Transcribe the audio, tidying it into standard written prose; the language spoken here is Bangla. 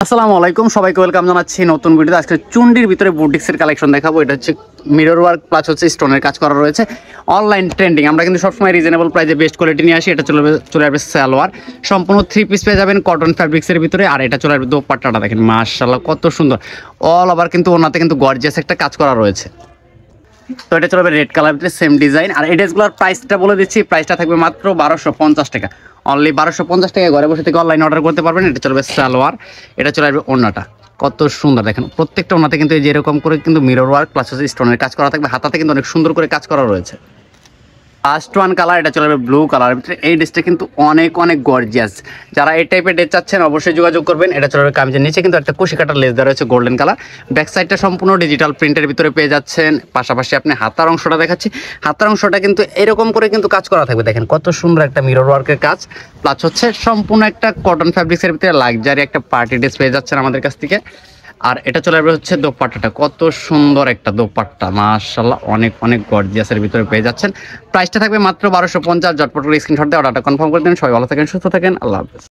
আসসালামু আলাইকুম, সবাইকে ওয়েলকাম জানাচ্ছি নতুন ভিডিওতে। আজকে চুন্ডির ভিতরে বুটিক্সের কালেকশন দেখাবো। এটা হচ্ছে মিরর ওয়ার্ক প্লাস হচ্ছে স্টোনের কাজ করা রয়েছে, অনলাইন ট্রেন্ডিং। আমরা কিন্তু সবসময় রিজনেবল প্রাইসে বেস্ট কোয়ালিটি নিয়ে আসি। এটা চলে আসবে সালোয়ার, সম্পূর্ণ 3 পিস পেয়ে যাবেন কটন ফ্যাব্রিক্সের ভিতরে। আর এটা চলে আসবে দোপাট্টাটা দেখেন, মাশাআল্লাহ কত সুন্দর। অল ওভার কিন্তু ওনাতে কিন্তু গর্জিয়াস একটা কাজ করা রয়েছে। তো এটা চলবে রেড কালার ভিতরে, সেম ডিজাইন। আর এই ড্রেসগুলোর প্রাইসটা বলে দিচ্ছি, প্রাইসটা থাকবে মাত্র 1250 টাকা। অনলি 1250 টাকায় ঘরে বসে থেকে অনলাইন অর্ডার করতে পারবেন। এটা চলবে সালোয়ার, এটা চলে আসবে ওড়নাটা। কত সুন্দর দেখেন, প্রত্যেকটা ওড়নাতে কিন্তু এই যে এরকম করে কিন্তু মিরর ওয়ার্ক প্লাস হচ্ছে স্টোনের কাজ করা থাকবে। হাতাতে কিন্তু অনেক সুন্দর করে কাজ করা রয়েছে। ফার্স্ট ওয়ান কালার, এটা চলে যাবে ব্লু কালারের ভিতরে। এই ড্রেসটা কিন্তু অনেক অনেক গর্জিয়াস। যারা এই টাইপের ড্রেস চাচ্ছেন অবশ্যই যোগাযোগ করবেন। এটা চলে যাবে কামিজের নিচে কিন্তু একটা কুশি কাটার লেস দেওয়া রয়েছে গোল্ডেন কালার। ব্যাক সাইডটা সম্পূর্ণ ডিজিটাল প্রিন্টের ভিতরে পেয়ে যাচ্ছেন। পাশাপাশি আপনি হাতার অংশটা দেখাচ্ছি, হাতার অংশটা কিন্তু এরকম করে কিন্তু কাজ করা থাকবে। দেখেন কত সুন্দর একটা মিরর ওয়ার্কের কাজ, প্লাস হচ্ছে সম্পূর্ণ একটা কটন ফ্যাব্রিক্সের ভিতরে লাক্সারি একটা পার্টি ড্রেস পেয়ে যাচ্ছেন আমাদের কাছ থেকে। আর এটা চলে আসবে হচ্ছে দোপাট্টাটা, কত সুন্দর একটা দোপাট্টা, মাশাআল্লাহ অনেক অনেক গর্জিয়াসের ভিতরে পেয়ে যাচ্ছেন। প্রাইসটা থাকবে মাত্র 1250। ঝটপট করে স্ক্রিনশট দিয়ে অর্ডারটা কনফার্ম করে দেন। সবাই ভালো থাকেন, সুস্থ থাকেন, আল্লাহ হাফেজ।